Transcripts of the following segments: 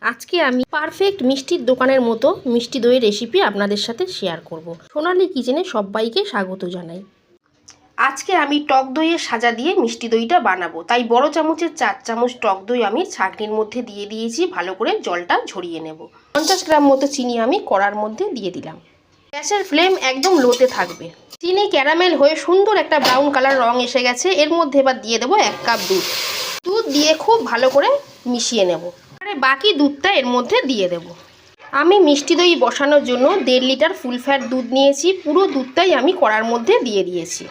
আজকে আমি পারফেক্ট মিষ্টির দোকানের মতো মিষ্টি দইয়ের রেসিপি আপনাদের সাথে শেয়ার করব। সোনালী কিচেনে সবাইকে স্বাগত জানাই। আজকে আমি টক দইয়ের সাজা দিয়ে মিষ্টি দইটা বানাবো, তাই বড় চামচের 4 চামচ টক দই আমি ছাঁকনির মধ্যে দিয়ে দিয়েছি। ভালো করে জলটা ঝরিয়ে নেব। 50 গ্রাম মতো চিনি আমি কড়ার মধ্যে দিয়ে দিলাম। গ্যাসের ফ্লেম একদম লোতে থাকবে। চিনি ক্যারামেল হয়ে সুন্দর একটা ব্রাউন কালার রং এসে গেছে। এর মধ্যে এবার দিয়ে দেবো 1 কাপ দুধ। দুধ দিয়ে খুব ভালো করে মিশিয়ে নেব। বাকি দুধটা এর মধ্যে দিয়ে দেব। আমি মিষ্টি দই বসানোর জন্য 1.5 লিটার ফুল ফ্যাট দুধ নিয়েছি। পুরো দুধটাই আমি কড়ার মধ্যে দিয়ে দিয়েছি।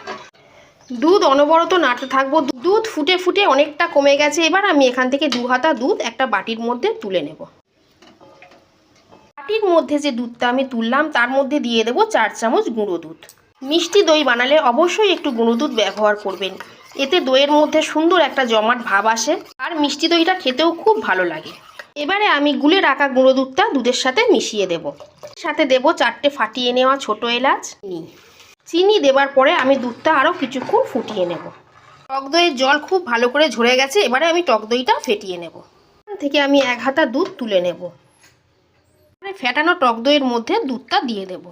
দুধ অনবরত নাড়তে থাকবো। দুধ ফুটে ফুটে অনেকটা কমে গেছে। এবার আমি এখান থেকে 2 হাতা দুধ একটা বাটির মধ্যে তুলে নেব। বাটির মধ্যে যে দুধটা আমি তুললাম তার মধ্যে দিয়ে দেব 4 চামচ গুঁড়ো দুধ। মিষ্টি দই বানালে অবশ্যই একটু গুঁড়ো দুধ ব্যবহার করবেন। এতে দইয়ের মধ্যে সুন্দর একটা জমাট ভাব আসে আর মিষ্টি দইটা খেতেও খুব ভালো লাগে। এবারে আমি গুলে রাখা গুঁড়ো দুধটা দুধের সাথে মিশিয়ে দেব। সাথে দেব 4টে ফাটিয়ে নেওয়া ছোটো এলাচ। চিনি দেবার পরে আমি দুধটা আরও কিছুক্ষণ ফুটিয়ে নেব। টক দইয়ের জল খুব ভালো করে ঝরে গেছে। এবারে আমি টক দইটা ফেটিয়ে নেব। এখান থেকে আমি 1 হাতা দুধ তুলে নেব। ফেটানো টক দইয়ের মধ্যে দুধটা দিয়ে দেব।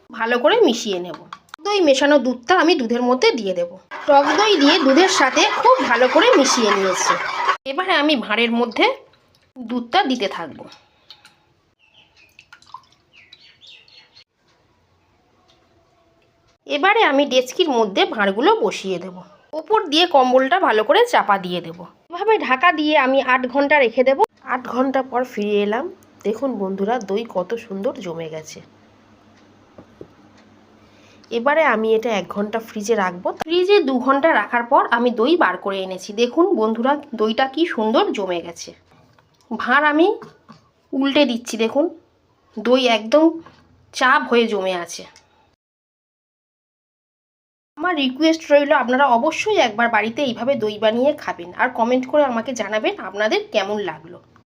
ভালো করে মিশিয়ে নেব। দই মেশানো দুধটা আমি দুধের মধ্যে দিয়ে দেব। টক দই দিয়ে দুধের সাথে খুব ভালো করে মিশিয়ে নিয়েছি। এবারে আমি ভাঁড়ের মধ্যে দুধটা দিতে থাকবো। এবারে আমি ডেচকির মধ্যে ভাঁড়গুলো বসিয়ে দেব। ওপর দিয়ে কম্বলটা ভালো করে চাপা দিয়ে দেব। এভাবে ঢাকা দিয়ে আমি 8 ঘন্টা রেখে দেব। 8 ঘন্টা পর ফিরে এলাম। দেখুন বন্ধুরা, দই কত সুন্দর জমে গেছে। এবারে আমি এটা 1 ঘন্টা ফ্রিজে রাখবো। ফ্রিজে 2 ঘন্টা রাখার পর আমি দই বার করে এনেছি। দেখুন বন্ধুরা, দইটা কি সুন্দর জমে গেছে। ভাঁড় আমি উল্টে দিচ্ছি। দেখুন দই একদম চাপ হয়ে জমে আছে। আমার রিকোয়েস্ট রইল, আপনারা অবশ্যই একবার বাড়িতে এইভাবে দই বানিয়ে খাবেন আর কমেন্ট করে আমাকে জানাবেন আপনাদের কেমন লাগলো।